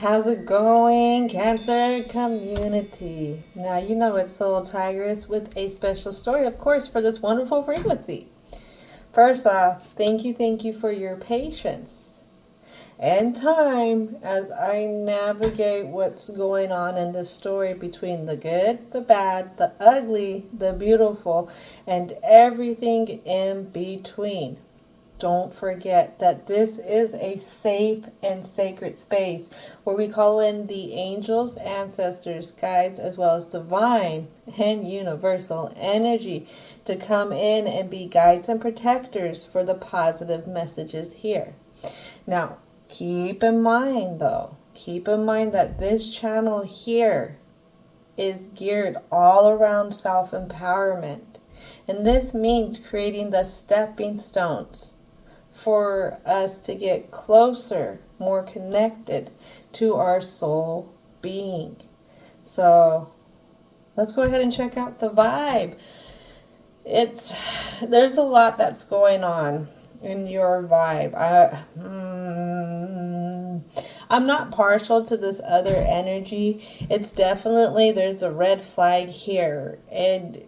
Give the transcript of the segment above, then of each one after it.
How's it going, Cancer community? Now, you know it's Soul Tigress with a special story, of course, for this wonderful frequency. First off, thank you for your patience and time as I navigate what's going on in this story between the good, the bad, the ugly, the beautiful, and everything in between. Don't forget that this is a safe and sacred space where we call in the angels, ancestors, guides, as well as divine and universal energy to come in and be guides and protectors for the positive messages here. Now, keep in mind that this channel here is geared all around self-empowerment. And this means creating the stepping stones for us to get closer, more connected to our soul being. So let's go ahead and check out the vibe. There's a lot that's going on in your vibe. I'm not partial to this other energy. It's definitely, there's a red flag here, and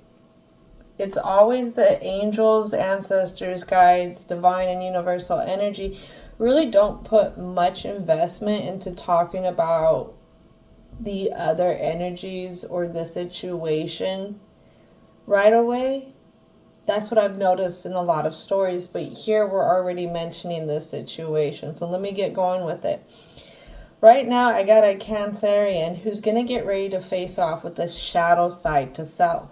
it's always the angels, ancestors, guides, divine and universal energy really don't put much investment into talking about the other energies or the situation right away. That's what I've noticed in a lot of stories, but here we're already mentioning this situation. So let me get going with it. Right now, I got a Cancerian who's going to get ready to face off with the shadow side to self.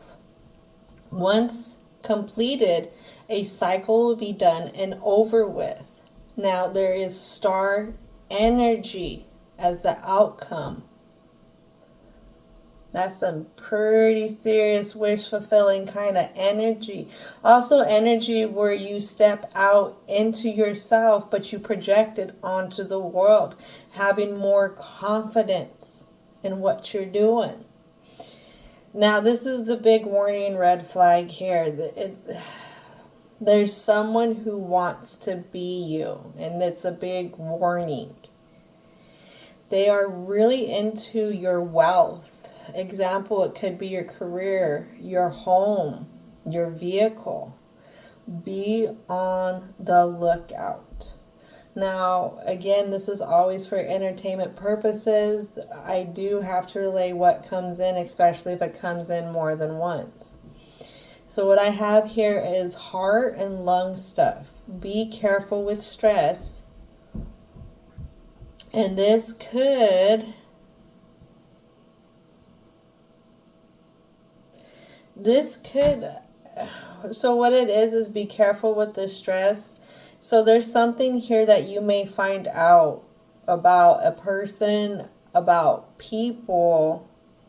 Once completed, a cycle will be done and over with. Now, there is star energy as the outcome. That's some pretty serious wish-fulfilling kind of energy. Also, energy where you step out into yourself, but you project it onto the world, having more confidence in what you're doing. Now, this is the big warning red flag here. There's someone who wants to be you, and it's a big warning. They are really into your wealth. Example, it could be your career, your home, your vehicle. Be on the lookout. Now, again, this is always for entertainment purposes. I do have to relay what comes in, especially if it comes in more than once. So what I have here is heart and lung stuff. Be careful with stress. And this could... So what it is be careful with the stress. So there's something here that you may find out about a person, about people,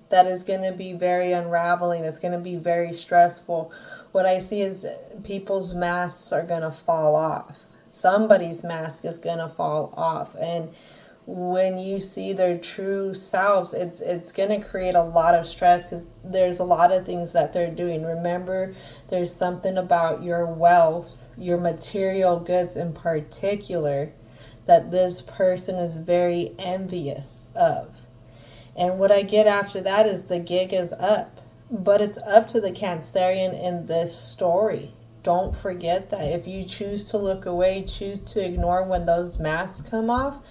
that is going to be very unraveling. It's going to be very stressful. What I see is people's masks are going to fall off. Somebody's mask is going to fall off. And when you see their true selves, it's going to create a lot of stress because there's a lot of things that they're doing. Remember, there's something about your wealth, your material goods in particular, that this person is very envious of. And what I get after that is the gig is up. But it's up to the Cancerian in this story. Don't forget that. If you choose to look away, choose to ignore when those masks come off,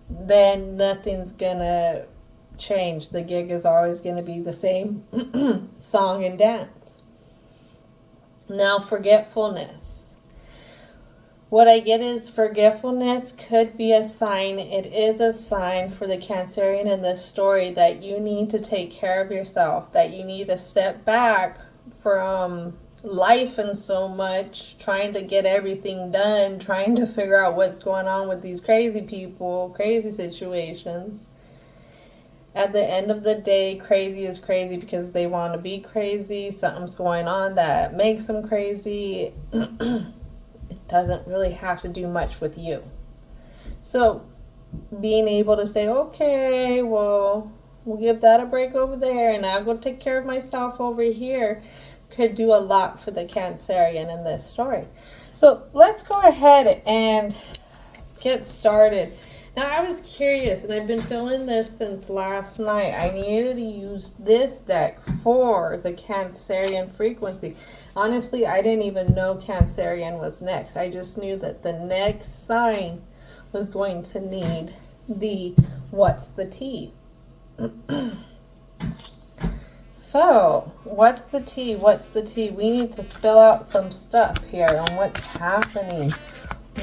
then nothing's gonna change. The gig is always gonna be the same song and dance. Now, forgetfulness. What I get is forgetfulness could be a sign. It is a sign for the Cancerian in this story that you need to take care of yourself, that you need to step back from life and so much, trying to get everything done, trying to figure out what's going on with these crazy people, crazy situations. At the end of the day, crazy is crazy because they want to be crazy. Something's going on that makes them crazy. It doesn't really have to do much with you. So being able to say, okay, well, we'll give that a break over there and I'll go take care of myself over here, could do a lot for the Cancerian in this story. So let's go ahead and get started. Now, I was curious, and I've been feeling this since last night. I needed to use this deck for the Cancerian frequency. Honestly, I didn't even know Cancerian was next. I just knew that the next sign was going to need the what's the tea. So, what's the tea? What's the tea? We need to spell out some stuff here on what's happening.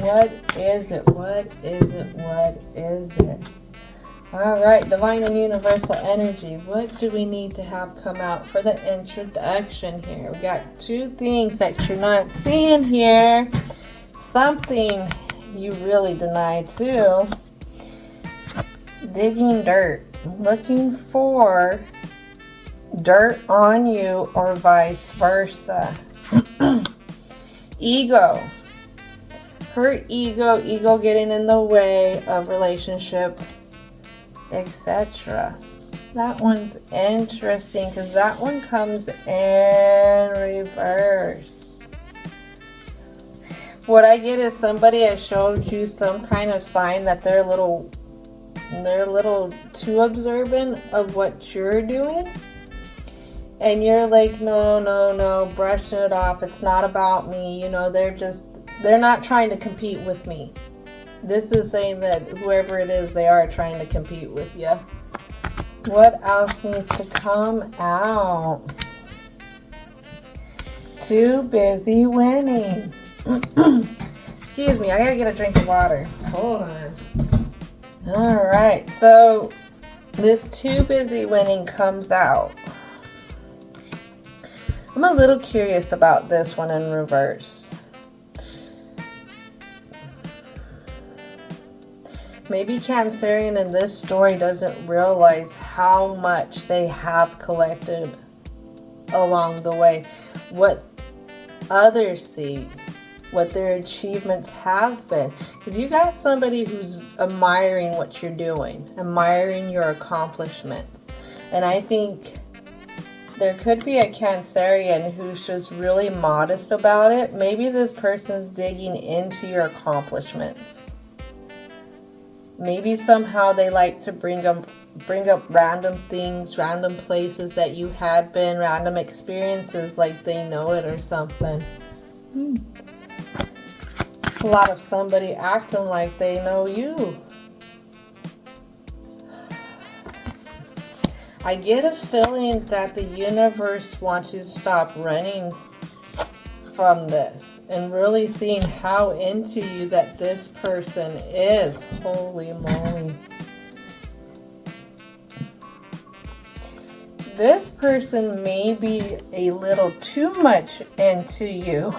What is it? What is it? What is it? All right, divine and universal energy. What do we need to have come out for the introduction here? We got two things that you're not seeing here. Something you really deny too. Digging dirt. Looking for dirt on you or vice versa. Ego. Hurt ego getting in the way of relationship, etc. That one's interesting because that one comes in reverse. What I get is somebody has showed you some kind of sign that they're a little too observant of what you're doing. And you're like, no, brushing it off. It's not about me. You know, they're not trying to compete with me. This is saying that whoever it is, they are trying to compete with you. What else needs to come out? Too busy winning. Excuse me, I gotta get a drink of water. Hold on. All right, so this too busy winning comes out. I'm a little curious about this one in reverse. Maybe Cancerian in this story doesn't realize how much they have collected along the way. What others see, what their achievements have been. Because you got somebody who's admiring what you're doing, admiring your accomplishments. And I think there could be a Cancerian who's just really modest about it. Maybe this person's digging into your accomplishments. Maybe somehow they like to bring up random things, random places that you had been, random experiences like they know it or something. A lot of somebody acting like they know you. I get a feeling that the universe wants you to stop running from this and really seeing how into you that this person is. Holy moly. This person may be a little too much into you.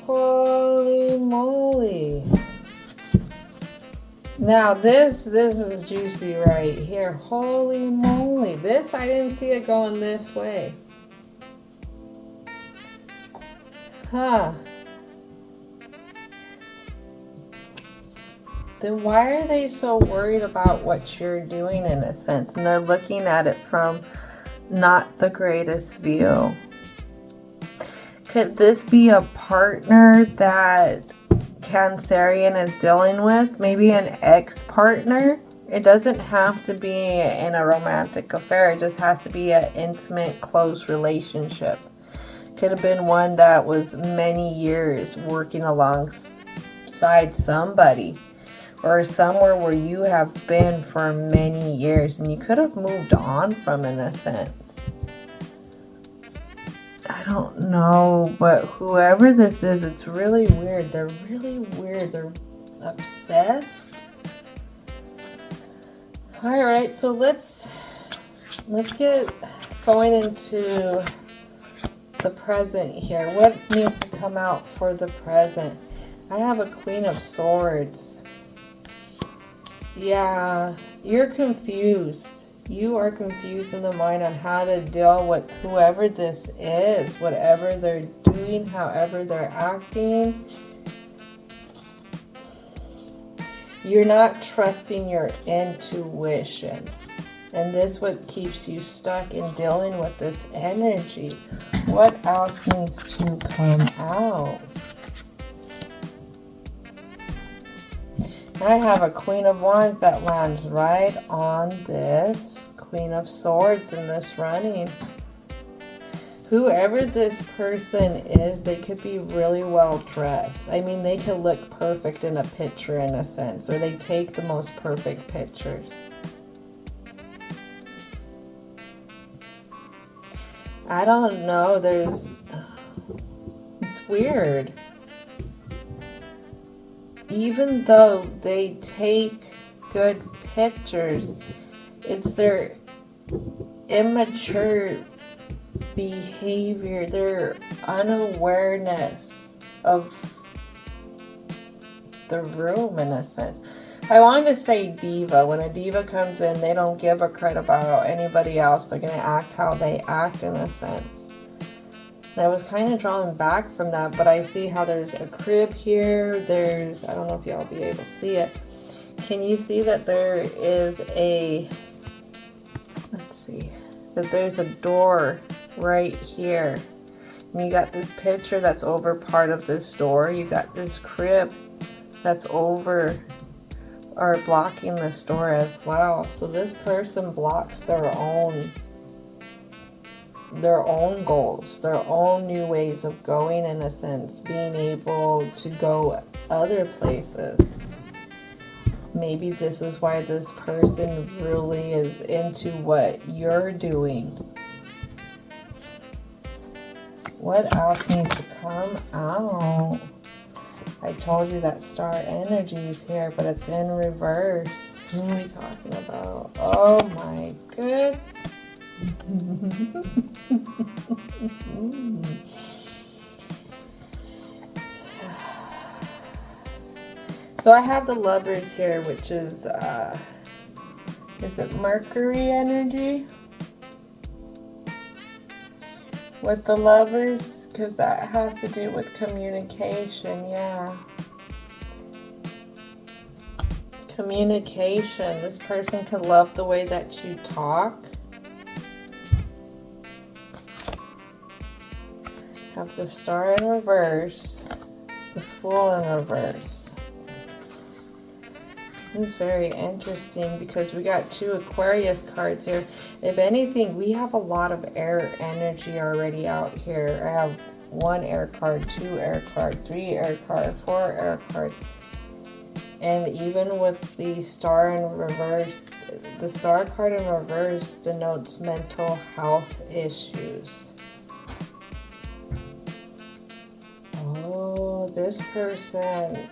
Holy moly. Now this is juicy right here. Holy moly. This, I didn't see it going this way. Huh. Then why are they so worried about what you're doing in a sense? And they're looking at it from not the greatest view. Could this be a partner that Cancerian is dealing with? Maybe an ex-partner? It doesn't have to be in a romantic affair. It just has to be an intimate, close relationship. Could have been one that was many years working alongside somebody, or somewhere where you have been for many years and you could have moved on from, in a sense. I don't know, but whoever this is, it's really weird. They're really weird. They're obsessed. All right, so let's get going into the present here. What needs to come out for the present? I have a Queen of Swords. Yeah, you're confused. You are confused in the mind on how to deal with whoever this is, whatever they're doing, however they're acting. You're not trusting your intuition. And this is what keeps you stuck in dealing with this energy. What else needs to come out? I have a Queen of Wands that lands right on this Queen of Swords in this running. Whoever this person is, they could be really well dressed. I mean, they could look perfect in a picture in a sense, or they take the most perfect pictures. I don't know, it's weird. Even though they take good pictures, it's their immature behavior, their unawareness of the room in a sense. I wanted to say diva. When a diva comes in, they don't give a crap about anybody else. They're going to act how they act in a sense. And I was kind of drawn back from that, but I see how there's a crib here. There's, I don't know if y'all be able to see it. Can you see that there is that there's a door right here. And you got this picture that's over part of this door. You got this crib that's over or blocking this door as well. So this person blocks their own goals, their own new ways of going in a sense, being able to go other places. Maybe this is why this person really is into what you're doing. What else needs to come out? I told you that star energy is here, but it's in reverse. Who are we talking about? Oh my good. So I have the Lovers here, which is it Mercury energy? With the Lovers, because that has to do with communication, yeah. Communication. This person could love the way that you talk. Have the Star in reverse, the Fool in reverse. This is very interesting because we got 2 Aquarius cards here. If anything, we have a lot of air energy already out here. I have 1 air card, 2 air card, 3 air card, 4 air card. And even with the Star in reverse, the Star card in reverse denotes mental health issues. Oh, this person,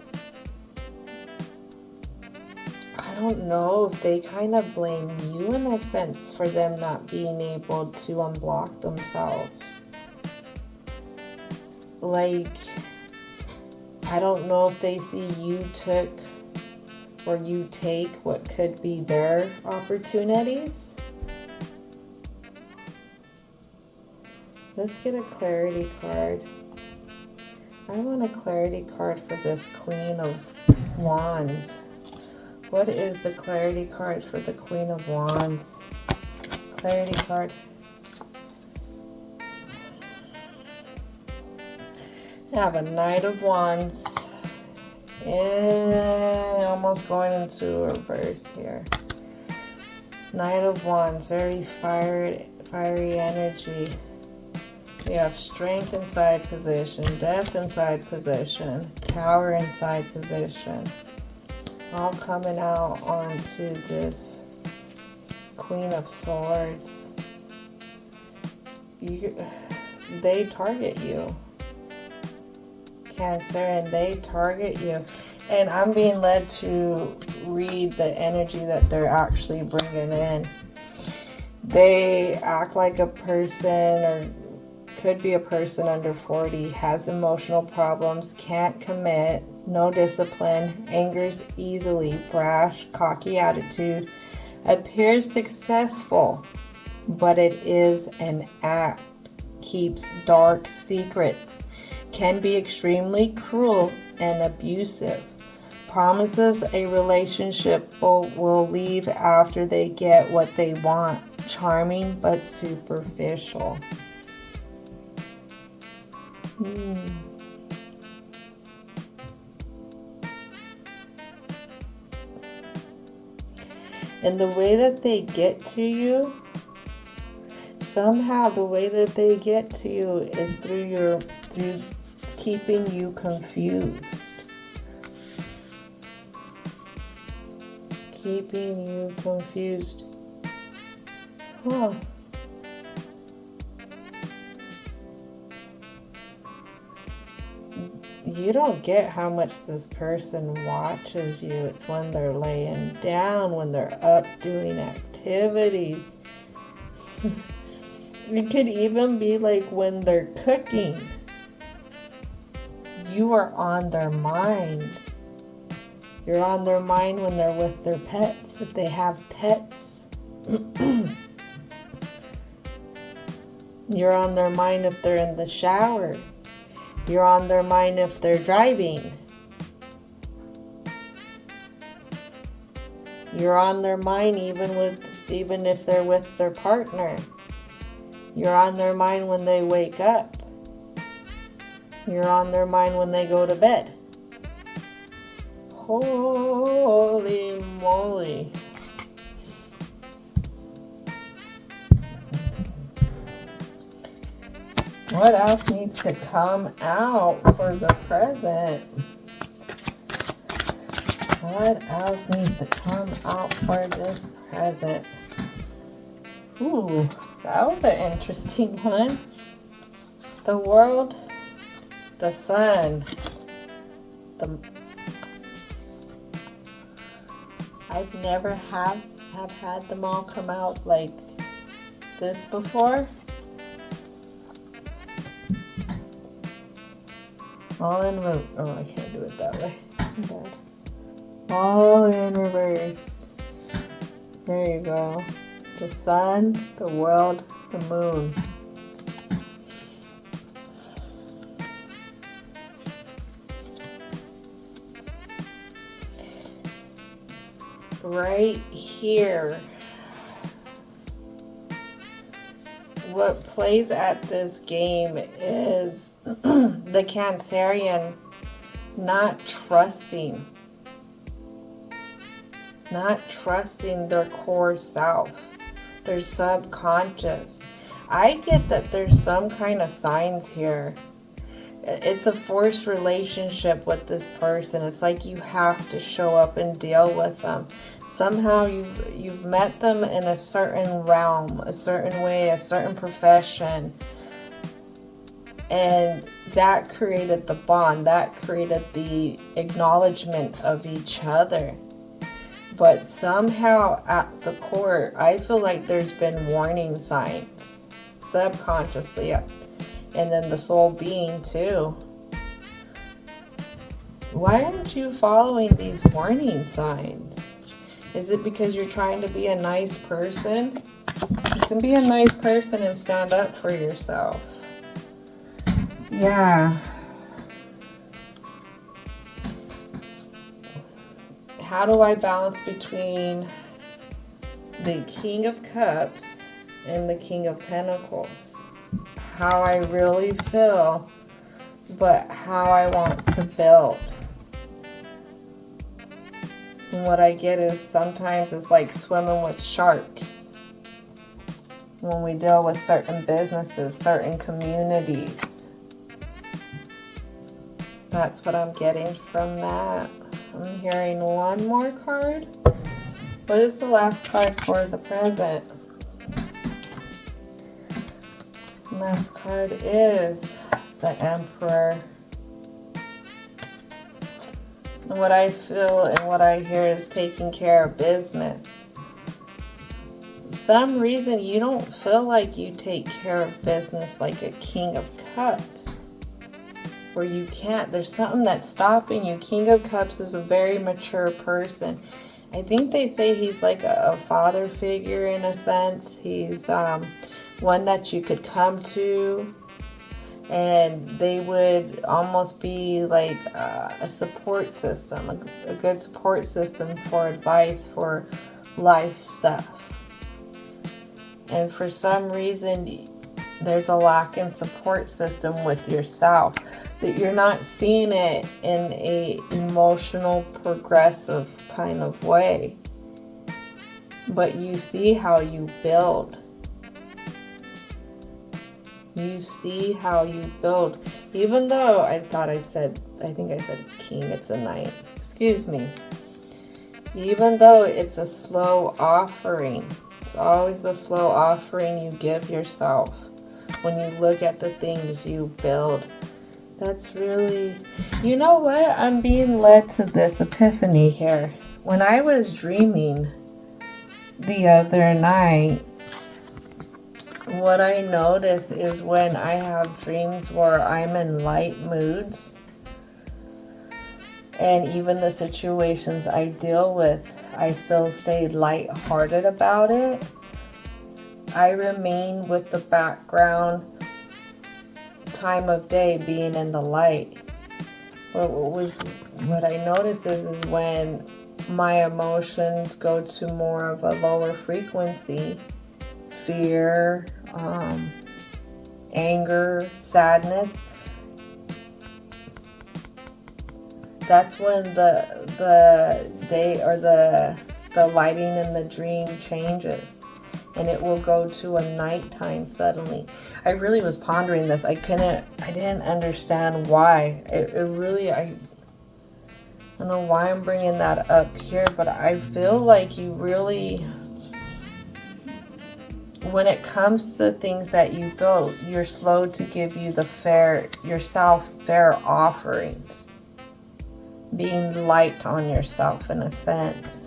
I don't know if they kind of blame you in a sense for them not being able to unblock themselves. Like, I don't know if they see you take what could be their opportunities. Let's get a clarity card. I want a clarity card for this Queen of Wands. What is the clarity card for the Queen of Wands? Clarity card. I have a Knight of Wands. And almost going into reverse here. Knight of Wands, very fiery energy. We have Strength in side position, Death in side position, Tower in side position. All coming out onto this Queen of Swords. They target you, Cancer, and they target you. And I'm being led to read the energy that they're actually bringing in. They act like a person, or could be a person under 40, has emotional problems, can't commit, no discipline, angers easily, brash, cocky attitude, appears successful, but it is an act, keeps dark secrets, can be extremely cruel and abusive, promises a relationship but will leave after they get what they want, charming but superficial. And the way that they get to you, somehow the way that they get to you is through keeping you confused. Keeping you confused. Huh. You don't get how much this person watches you. It's when they're laying down, when they're up doing activities. It could even be like when they're cooking. You are on their mind. You're on their mind when they're with their pets, if they have pets. You're on their mind if they're in the shower. You're on their mind if they're driving. You're on their mind even if they're with their partner. You're on their mind when they wake up. You're on their mind when they go to bed. Holy moly. What else needs to come out for the present? What else needs to come out for this present? Ooh, that was an interesting one. The world, the sun, I've never have had them all come out like this before. All in reverse. Oh, I can't do it that way. Bad. All in reverse. There you go. The sun, the world, the moon. Right here. What plays at this game is the Cancerian not trusting their core self, their subconscious. I get that there's some kind of signs here. It's a forced relationship with this person. It's like you have to show up and deal with them. Somehow you've met them in a certain realm, a certain way, a certain profession. And that created the bond. That created the acknowledgement of each other. But somehow at the core, I feel like there's been warning signs. Subconsciously. And then the soul being too. Why aren't you following these warning signs? Is it because you're trying to be a nice person? You can be a nice person and stand up for yourself. Yeah. How do I balance between the King of Cups and the King of Pentacles? How I really feel, but how I want to build. And what I get is sometimes it's like swimming with sharks. When we deal with certain businesses, certain communities. That's what I'm getting from that. I'm hearing one more card. What is the last card for the present? Last card is the Emperor. And what I feel and what I hear is taking care of business. For some reason you don't feel like you take care of business like a King of Cups. Where you can't. There's something that's stopping you. King of Cups is a very mature person. I think they say he's like a father figure in a sense. He's one that you could come to and they would almost be like a support system, a good support system for advice, for life stuff. And for some reason, there's a lack in support system with yourself, that you're not seeing it in a emotional, progressive kind of way. But you see how you build. You see how you build. Even though I think I said king, it's a knight. Excuse me. Even though it's a slow offering, it's always a slow offering you give yourself when you look at the things you build. That's really, you know what? I'm being led to this epiphany here. When I was dreaming the other night, what I notice is when I have dreams where I'm in light moods, and even the situations I deal with, I still stay lighthearted about it. I remain with the background time of day being in the light. What I notice is when my emotions go to more of a lower frequency, fear, anger, sadness, that's when the day or the lighting in the dream changes, and it will go to a nighttime suddenly. I really was pondering this. I didn't understand why. I don't know why I'm bringing that up here, but I feel like you really, when it comes to things that you build, you're slow to give yourself fair offerings. Being light on yourself in a sense.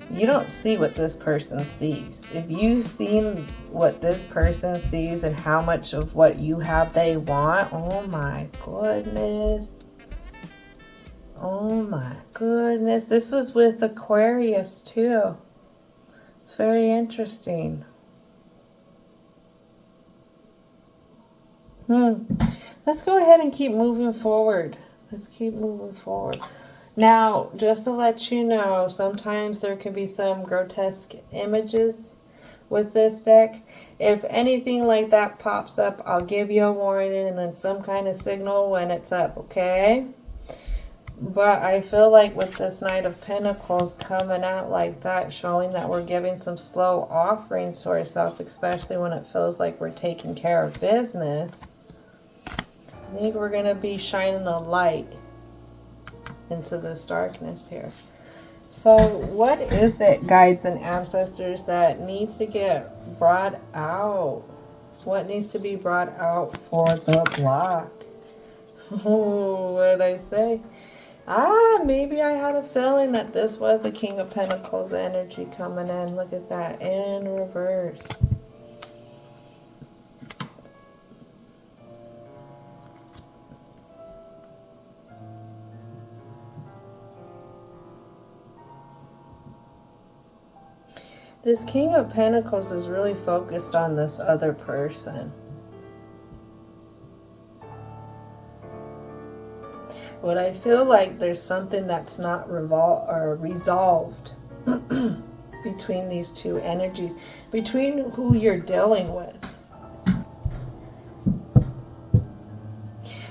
You don't see what this person sees. If you've seen what this person sees and how much of what you have they want, oh my goodness. Oh my goodness. This was with Aquarius too. It's very interesting. Let's go ahead and keep moving forward. Let's keep moving forward. Now, just to let you know, sometimes there can be some grotesque images with this deck. If anything like that pops up, I'll give you a warning and then some kind of signal when it's up, okay? But I feel like with this Knight of Pentacles coming out like that, showing that we're giving some slow offerings to ourselves, especially when it feels like we're taking care of business, I think we're going to be shining a light into this darkness here. So what is it, guides and ancestors, that needs to get brought out? What needs to be brought out for the block? What did I say? Maybe I had a feeling that this was a King of Pentacles energy coming in. Look at that, in reverse. This King of Pentacles is really focused on this other person. What I feel like there's something that's not resolved between these two energies, between who you're dealing with.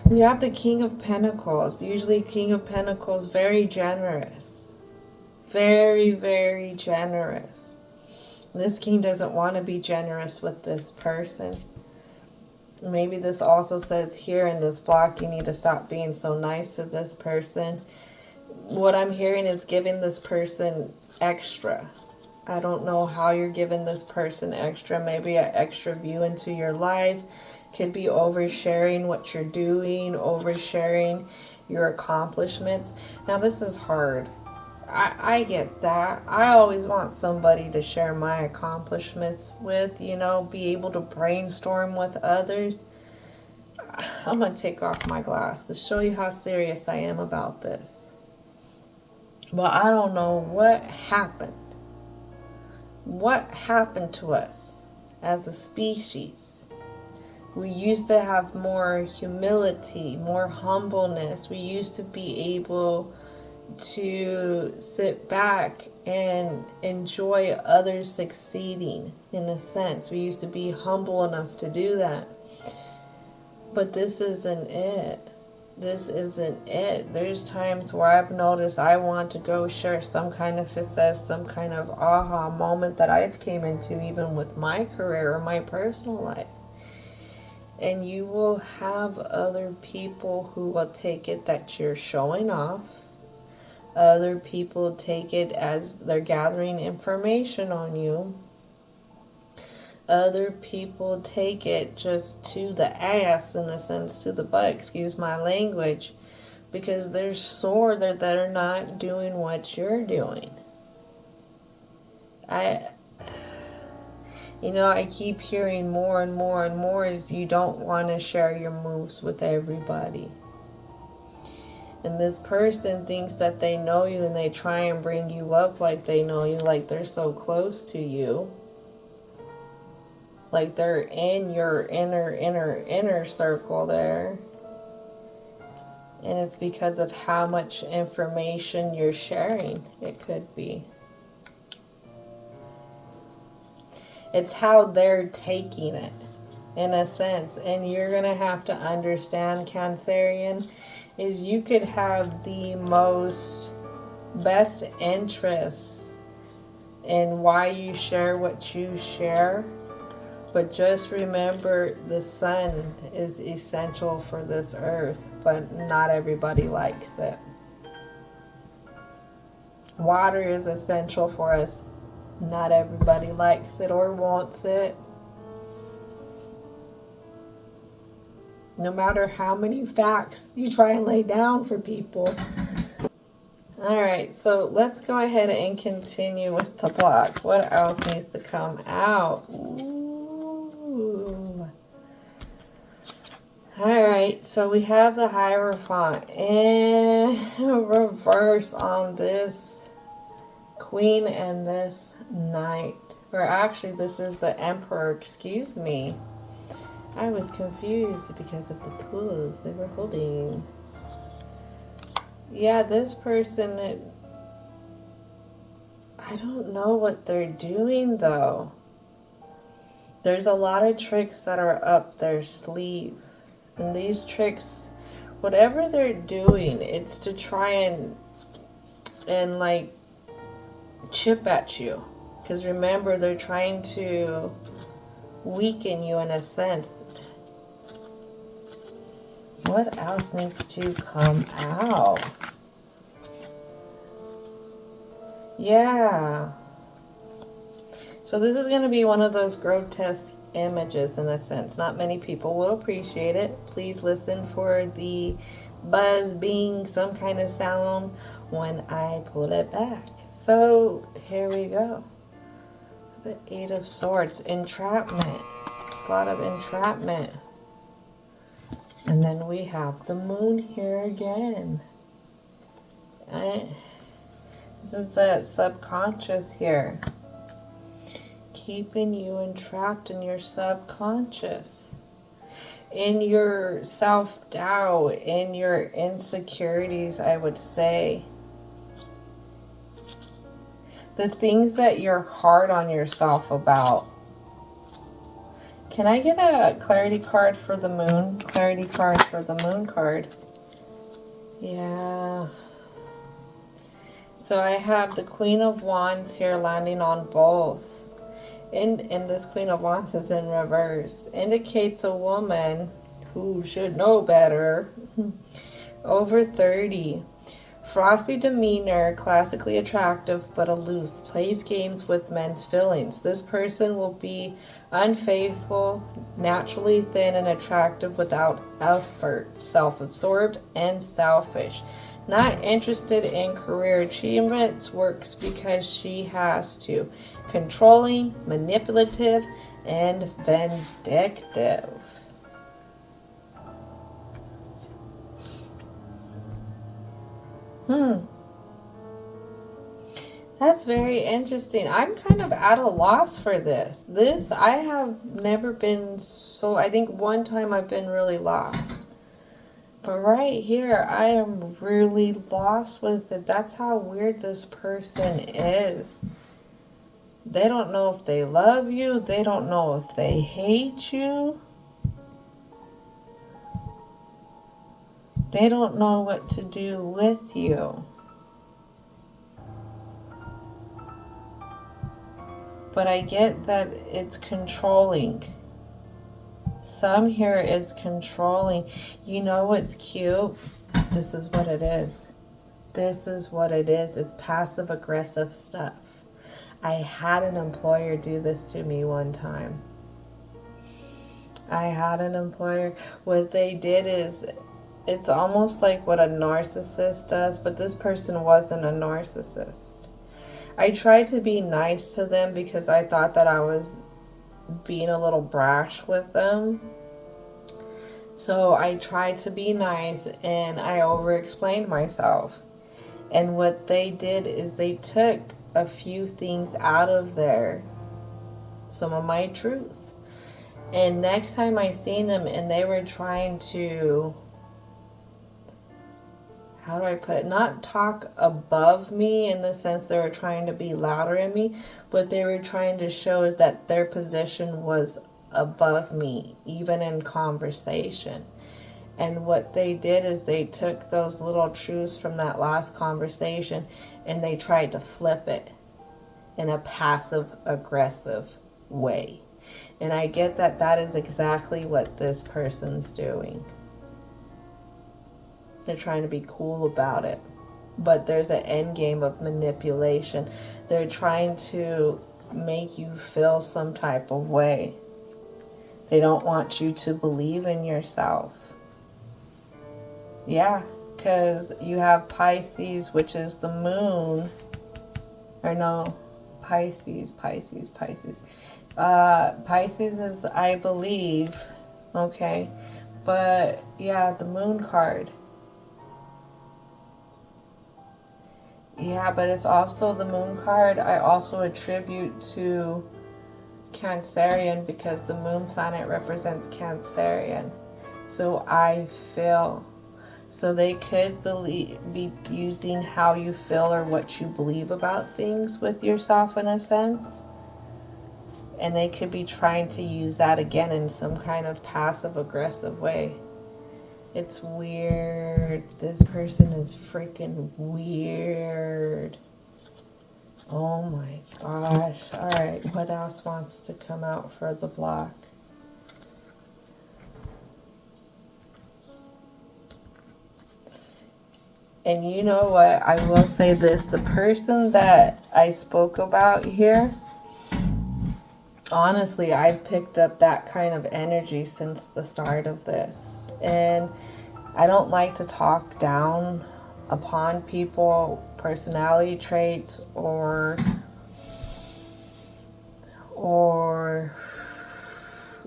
We have the King of Pentacles. Usually King of Pentacles, very generous. Very, very generous. This king doesn't want to be generous with this person. Maybe this also says here in this block, you need to stop being so nice to this person. What I'm hearing is giving this person extra. I don't know how you're giving this person extra. Maybe an extra view into your life. Could be oversharing what you're doing, oversharing your accomplishments. Now this is hard. I get that. I always want somebody to share my accomplishments with, be able to brainstorm with others. I'm going to take off my glasses, show you how serious I am about this. But I don't know what happened. What happened to us as a species? We used to have more humility, more humbleness. We used to be able to sit back and enjoy others succeeding, in a sense. We used to be humble enough to do that. But this isn't it. this isn't it. There's times where I've noticed I want to go share some kind of success, some kind of aha moment that I've came into, even with my career or my personal life. And you will have other people who will take it that you're showing off. Other people take it as they're gathering information on you. Other people take it just to the ass, in a sense, to the butt, excuse my language, because they're sore that they're not doing what you're doing. I keep hearing more and more and more is you don't want to share your moves with everybody. And this person thinks that they know you, and they try and bring you up like they know you, like they're so close to you. Like they're in your inner circle there. And it's because of how much information you're sharing, it could be. It's how they're taking it, in a sense. And you're going to have to understand, Cancerian, is you could have the best interests in why you share what you share. But just remember, the sun is essential for this earth, but not everybody likes it. Water is essential for us. Not everybody likes it or wants it. No matter how many facts you try and lay down for people. Alright, so let's go ahead and continue with the block. What else needs to come out? Alright, so we have the Hierophant and reverse on this Queen and this Knight. Or actually, this is the Emperor, excuse me. I was confused because of the tools they were holding. Yeah, this person, I don't know what they're doing though. There's a lot of tricks that are up their sleeve. And these tricks, whatever they're doing, it's to try and like chip at you. Because remember, they're trying to weaken you in a sense. What else needs to come out? Yeah. So this is going to be one of those grotesque images in a sense. Not many people will appreciate it. Please listen for the buzz being some kind of sound when I pull it back. So here we go. The Eight of Swords. Entrapment. A lot of entrapment. And then we have the Moon here again. This is that subconscious here. Keeping you entrapped in your subconscious. In your self-doubt, in your insecurities, I would say. The things that you're hard on yourself about. Can I get a clarity card for the Moon? Clarity card for the Moon card. Yeah. So I have the Queen of Wands here landing on both. And this Queen of Wands is in reverse. Indicates a woman who should know better. Over 30. Frosty demeanor, classically attractive but aloof, plays games with men's feelings. This person will be unfaithful, naturally thin and attractive without effort, self-absorbed and selfish. Not interested in career achievements, works because she has to. Controlling, manipulative, and vindictive. That's very interesting. I'm kind of at a loss for this. I have never been so... I think one time I've been really lost. But right here, I am really lost with it. That's how weird this person is. They don't know if they love you. They don't know if they hate you. They don't know what to do with you. But I get that it's controlling. Some here is controlling. You know what's cute? This is what it is. This is what it is. It's passive aggressive stuff. I had an employer do this to me one time. What they did is, it's almost like what a narcissist does, but this person wasn't a narcissist. I tried to be nice to them because I thought that I was being a little brash with them. So I tried to be nice and I over-explained myself. And what they did is they took a few things out of there, some of my truth. And next time I seen them and they were trying to, how do I put it? Not talk above me in the sense they were trying to be louder in me, but they were trying to show is that their position was above me, even in conversation. And what they did is they took those little truths from that last conversation and they tried to flip it in a passive aggressive way. And I get that that is exactly what this person's doing. They're trying to be cool about it. But there's an end game of manipulation. They're trying to make you feel some type of way. They don't want you to believe in yourself. Yeah, because you have Pisces, which is the moon. Or no, Pisces. Pisces is, I believe, okay. But yeah, the moon card. Yeah, but it's also the moon card. I also attribute to Cancerian because the moon planet represents Cancerian. So I feel. So they could be using how you feel or what you believe about things with yourself in a sense. And they could be trying to use that again in some kind of passive aggressive way. It's weird. This person is freaking weird. Oh my gosh. Alright, what else wants to come out for the block? And you know what? I will say this. The person that I spoke about here, honestly, I've picked up that kind of energy since the start of this. And I don't like to talk down upon people, personality traits, or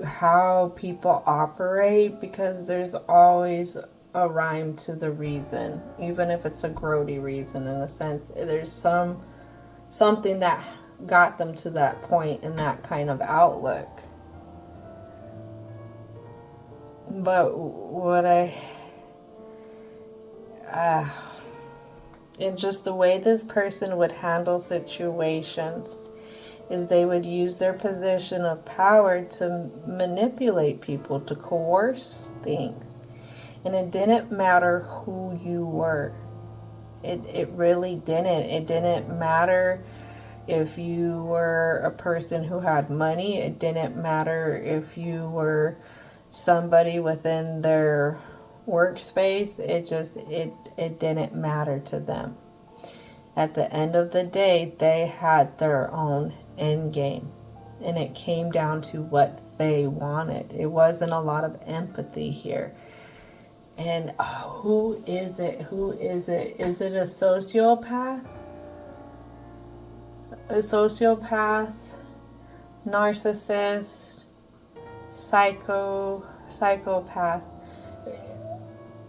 how people operate, because there's always a rhyme to the reason, even if it's a grody reason in a sense. There's something that got them to that point in that kind of outlook. But what and just the way this person would handle situations is they would use their position of power to manipulate people, to coerce things. And it didn't matter who you were. It really didn't. It didn't matter if you were a person who had money. It didn't matter if you were somebody within their workspace. It didn't matter to them. At the end of the day, they had their own end game. And it came down to what they wanted. It wasn't a lot of empathy here. And who is it? Who is it? Is it a sociopath? A sociopath, narcissist, psychopath.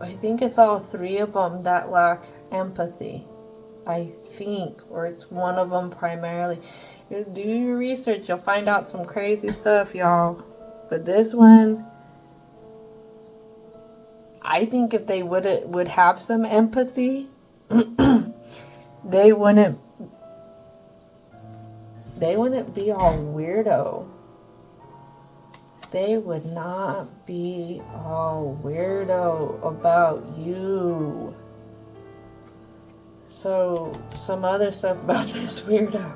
I think it's all three of them that lack empathy. I think, or it's one of them primarily. You do your research, you'll find out some crazy stuff, y'all. But this one, I think if they would have some empathy, they wouldn't be all weirdo. they would not be all weirdo about you. So, some other stuff about this weirdo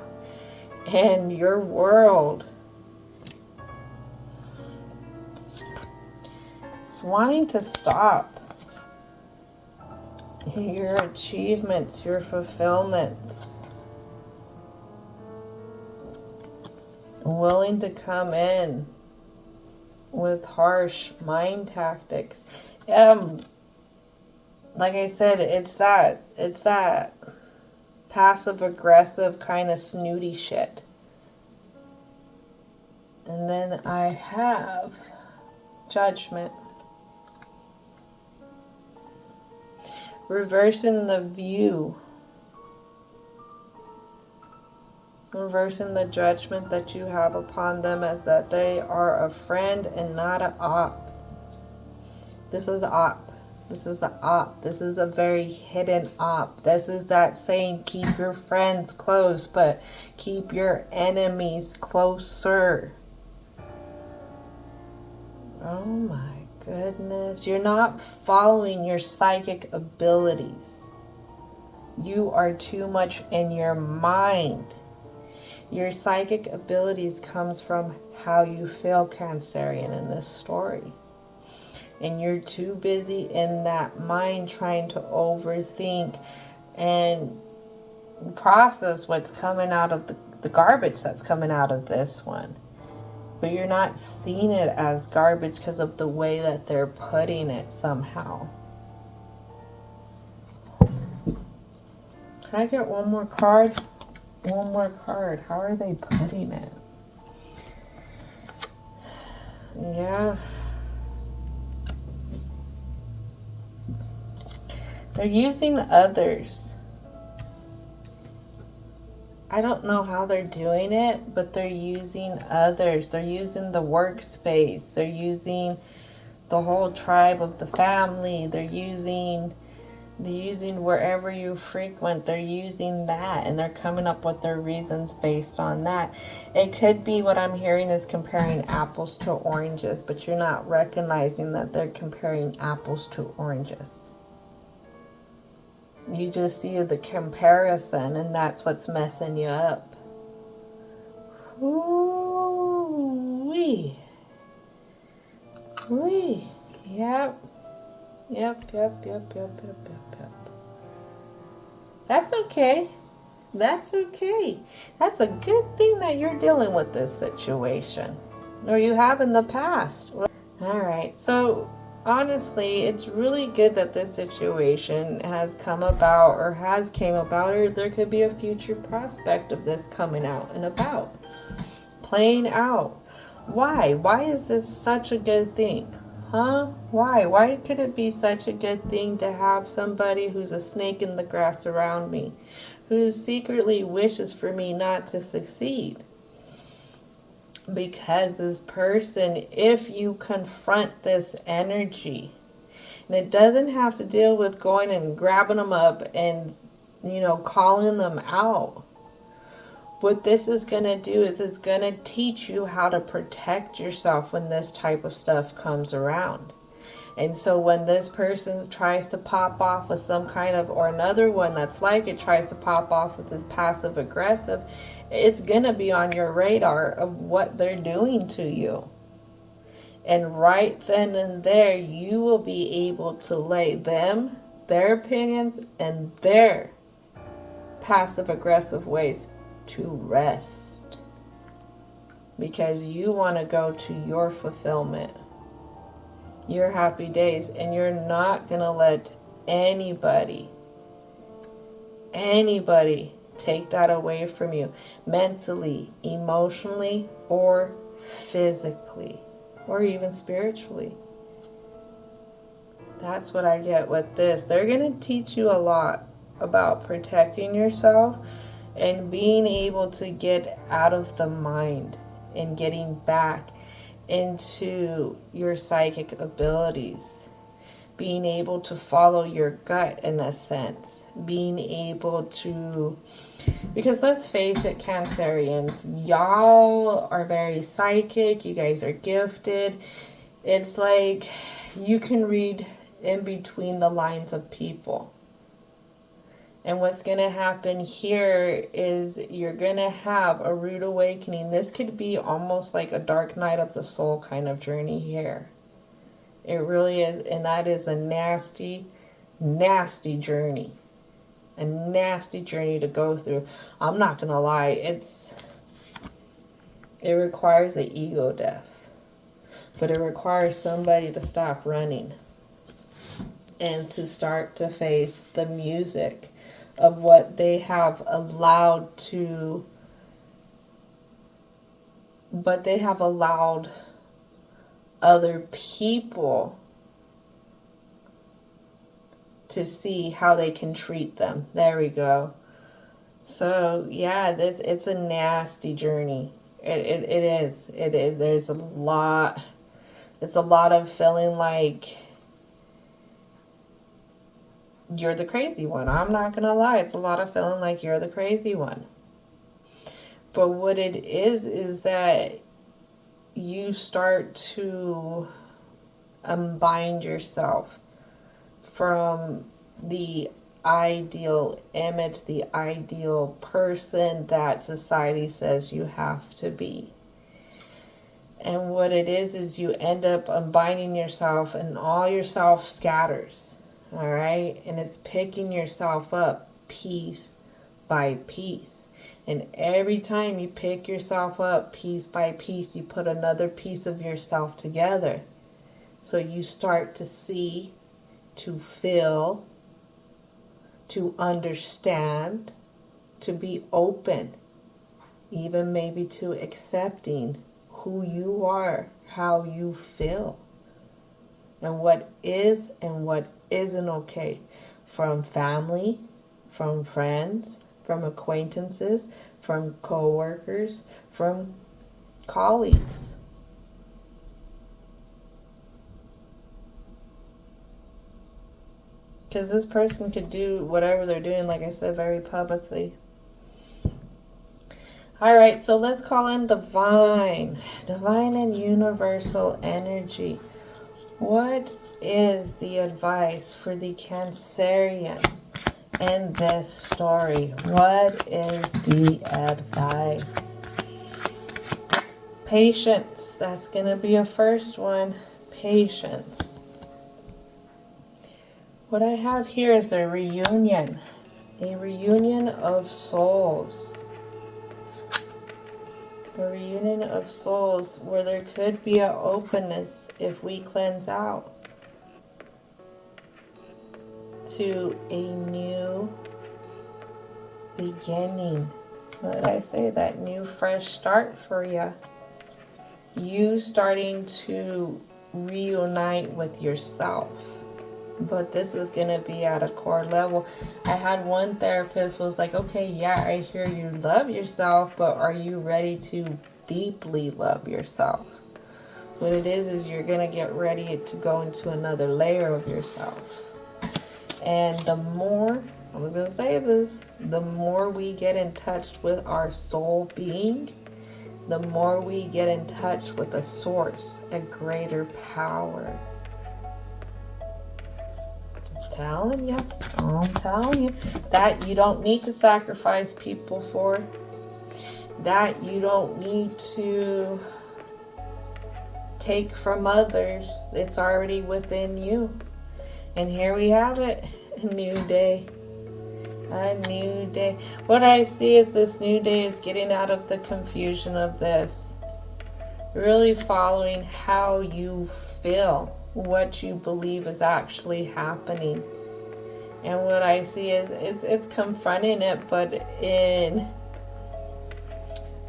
and your world. It's wanting to stop your achievements, your fulfillments. Willing to come in with harsh mind tactics. Like I said, it's that passive aggressive kind of snooty shit. And then I have judgment. Reversing the view. Reversing the judgment that you have upon them as that they are a friend and not an op. This is op. This is an op. This is a very hidden op. This is that saying, keep your friends close, but keep your enemies closer. Oh my goodness. You're not following your psychic abilities. You are too much in your mind. Your psychic abilities comes from how you feel, Cancerian, in this story. And you're too busy in that mind trying to overthink and process what's coming out of the garbage that's coming out of this one. But you're not seeing it as garbage because of the way that they're putting it somehow. Can I get one more card? One more card. How are they putting it? Yeah. They're using others. I don't know how they're doing it, but they're using others. They're using the workspace. They're using the whole tribe of the family. They're using wherever you frequent. They're using that, and they're coming up with their reasons based on that. It could be what I'm hearing is comparing apples to oranges, but you're not recognizing that they're comparing apples to oranges. You just see the comparison, and that's what's messing you up. Ooh-wee. Wee. Yep. That's okay. That's okay. That's a good thing that you're dealing with this situation. Or you have in the past. Alright, so honestly, it's really good that this situation has come about or has came about, or there could be a future prospect of this coming out and about. Playing out. Why? Why is this such a good thing? Huh? Why? Why could it be such a good thing to have somebody who's a snake in the grass around me, who secretly wishes for me not to succeed? Because this person, if you confront this energy, and it doesn't have to deal with going and grabbing them up and, calling them out. What this is going to do is it's going to teach you how to protect yourself when this type of stuff comes around. And so when this person tries to pop off with some kind of, or another one that's like it tries to pop off with this passive aggressive, it's going to be on your radar of what they're doing to you. And right then and there, you will be able to lay them, their opinions, and their passive aggressive ways to rest, because you want to go to your fulfillment, your happy days, and you're not going to let anybody take that away from you, mentally, emotionally, or physically, or even spiritually. That's what I get with this. They're going to teach you a lot about protecting yourself and being able to get out of the mind and getting back into your psychic abilities. being able to follow your gut in a sense, being able to, because let's face it, Cancerians, y'all are very psychic, you guys are gifted. It's like you can read in between the lines of people. And what's going to happen here is you're going to have a rude awakening. This could be almost like a dark night of the soul kind of journey here. It really is. And that is a nasty, nasty journey. A nasty journey to go through. I'm not going to lie. It requires an ego death. But it requires somebody to stop running. And to start to face the music of what they have allowed to, but they have allowed other people to see how they can treat them. There we go. So yeah, it's a nasty journey. It is. There's a lot. It's a lot of feeling like you're the crazy one. I'm not going to lie. It's a lot of feeling like you're the crazy one. But what it is that you start to unbind yourself from the ideal image, the ideal person that society says you have to be. And what it is you end up unbinding yourself and all yourself scatters. All right, and it's picking yourself up piece by piece. And every time you pick yourself up piece by piece, you put another piece of yourself together. So you start to see, to feel, to understand, to be open, even maybe to accepting who you are, how you feel, and what is and what isn't okay, from family, from friends, from acquaintances, from co-workers, from colleagues. Because this person could do whatever they're doing, like I said, very publicly. All right, so let's call in divine and universal energy. What is the advice for the Cancerian in this story? What is the advice? Patience. That's going to be a first one. Patience. What I have here is a reunion of souls. A reunion of souls where there could be an openness if we cleanse out to a new beginning. What did I say? That new fresh start for you. You starting to reunite with yourself. But this is going to be at a core level. I had one therapist was like, okay, yeah, I hear you love yourself, but are you ready to deeply love yourself? What it is you're going to get ready to go into another layer of yourself. And the more, I was going to say this, the more we get in touch with our soul being, the more we get in touch with a source, a greater power. I'm telling you that you don't need to sacrifice people for, that you don't need to take from others. It's already within you. And here we have it, a new day. A new day. What I see is this new day is getting out of the confusion of this. Really following how you feel, what you believe is actually happening. And what I see is it's confronting it, but in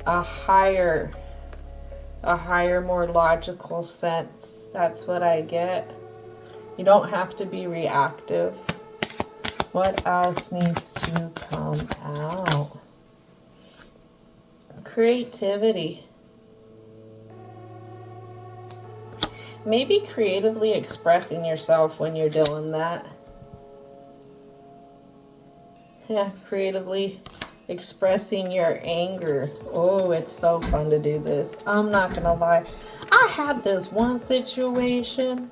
a higher, more logical sense. That's what I get. You don't have to be reactive. What else needs to come out? Creativity. Maybe creatively expressing yourself when you're doing that. Yeah, creatively expressing your anger. Oh, it's so fun to do this. I'm not gonna lie. I had this one situation.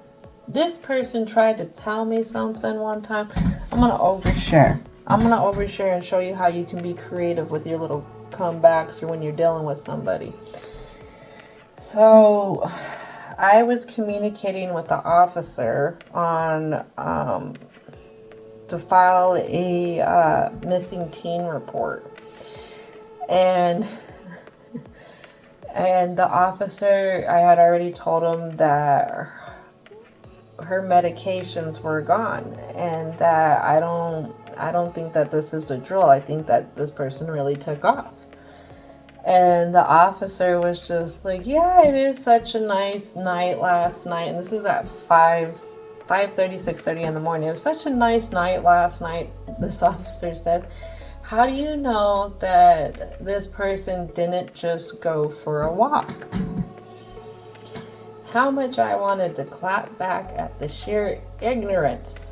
This person tried to tell me something one time. I'm gonna overshare. And show you how you can be creative with your little comebacks or when you're dealing with somebody. So, I was communicating with the officer on to file a missing teen report, and the officer, I had already told him that her medications were gone, and that I don't think that this is a drill. I think that this person really took off. And the officer was just like, yeah, it is such a nice night last night. And this is at 5:30, 6:30 in the morning. It was such a nice night last night, this officer says. How do you know that this person didn't just go for a walk? How much I wanted to clap back at the sheer ignorance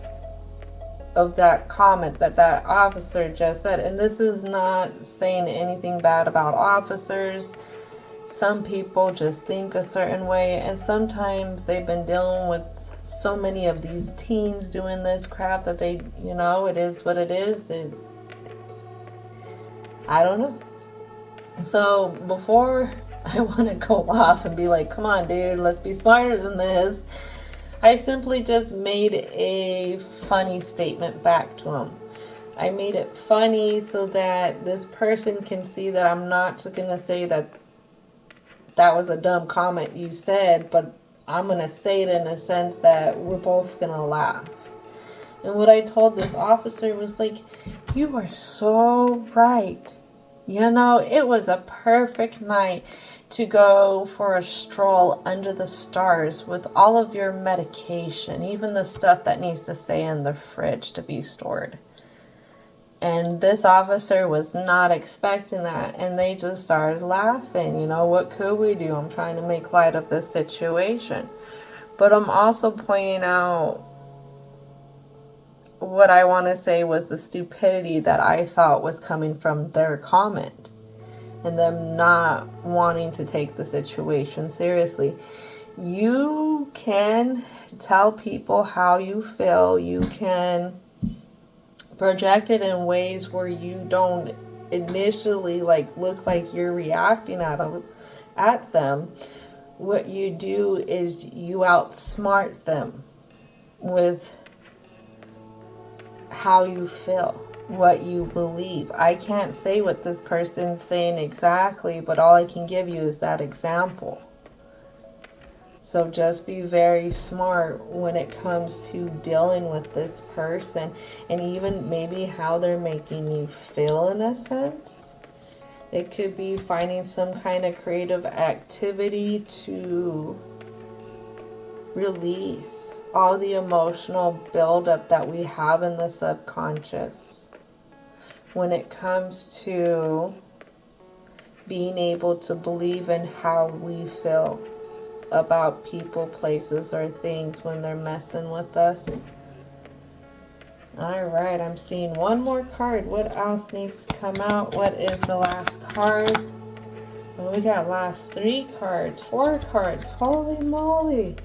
of that comment that officer just said. And this is not saying anything bad about officers. Some people just think a certain way, and sometimes they've been dealing with so many of these teens doing this crap that they, it is what it is. I don't know. So before I want to go off and be like, come on, dude, let's be smarter than this, I simply just made a funny statement back to him. I made it funny so that this person can see that I'm not going to say that was a dumb comment you said, but I'm going to say it in a sense that we're both going to laugh. And what I told this officer was like, you are so right. It was a perfect night to go for a stroll under the stars with all of your medication, even the stuff that needs to stay in the fridge to be stored. And this officer was not expecting that, and they just started laughing. What could we do? I'm trying to make light of this situation. But I'm also pointing out what I want to say was the stupidity that I felt was coming from their comment and them not wanting to take the situation seriously. You can tell people how you feel. You can project it in ways where you don't initially look like you're reacting at them. What you do is you outsmart them with how you feel, what you believe. I can't say what this person's saying exactly, but all I can give you is that example. So just be very smart when it comes to dealing with this person, and even maybe how they're making you feel in a sense. It could be finding some kind of creative activity to release all the emotional buildup that we have in the subconscious when it comes to being able to believe in how we feel about people, places, or things when they're messing with us. Alright, I'm seeing one more card. What else needs to come out? What is the last card? Well, we got last 3 cards, 4 cards. Holy moly.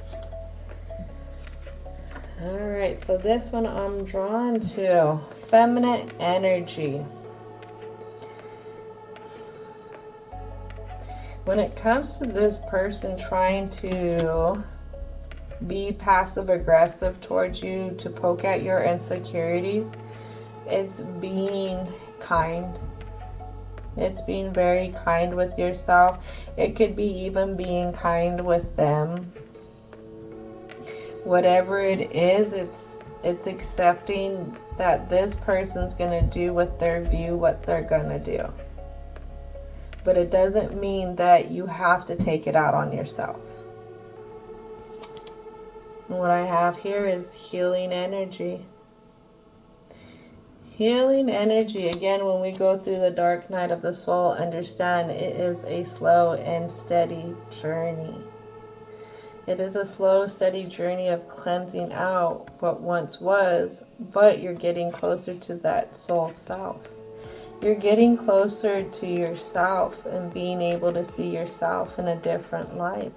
Alright, so this one I'm drawn to. Feminine energy. When it comes to this person trying to be passive aggressive towards you, to poke at your insecurities, it's being kind. It's being very kind with yourself. It could be even being kind with them. Whatever it is, it's accepting that this person's gonna do with their view what they're gonna do. But it doesn't mean that you have to take it out on yourself. And what I have here is healing energy. Healing energy. Again, when we go through the dark night of the soul, understand it is a slow and steady journey. It is a slow, steady journey of cleansing out what once was, but you're getting closer to that soul self. You're getting closer to yourself and being able to see yourself in a different light.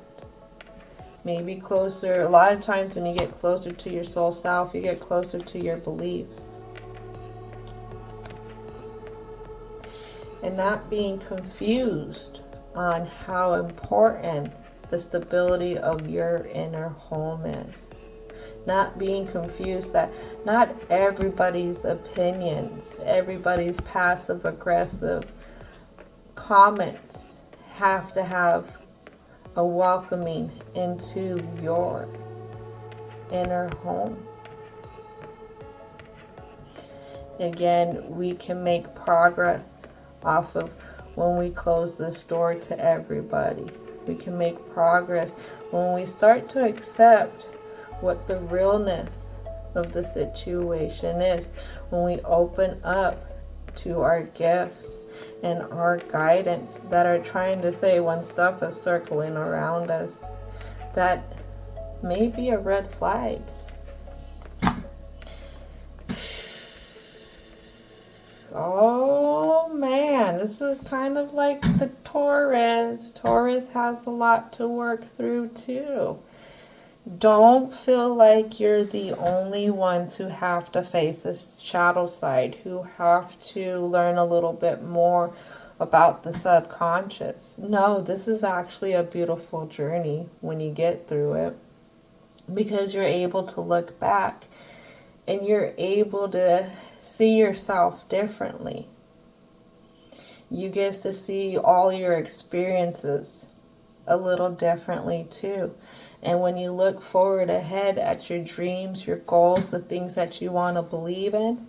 Maybe closer, a lot of times when you get closer to your soul self, you get closer to your beliefs. And not being confused on how important the stability of your inner home is. Not being confused that not everybody's opinions, everybody's passive aggressive comments have to have a welcoming into your inner home. Again, we can make progress off of when we close this door to everybody. We can make progress when we start to accept what the realness of the situation is, when we open up to our gifts and our guidance that are trying to say when stuff is circling around us, that may be a red flag. Oh man, this was kind of like the Taurus. Taurus has a lot to work through too. Don't feel like you're the only ones who have to face this shadow side, who have to learn a little bit more about the subconscious. No, this is actually a beautiful journey when you get through it, because you're able to look back and you're able to see yourself differently. You get to see all your experiences a little differently too. And when you look forward ahead at your dreams, your goals, the things that you want to believe in,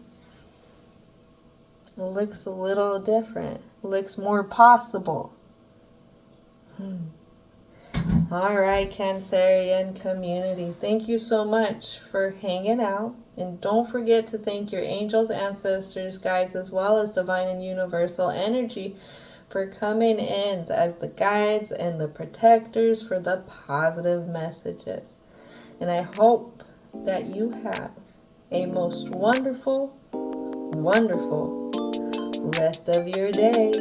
it looks a little different. It looks more possible. All right, Cancerian community. Thank you so much for hanging out. And don't forget to thank your angels, ancestors, guides, as well as divine and universal energy for coming in as the guides and the protectors for the positive messages. And I hope that you have a most wonderful, wonderful rest of your day.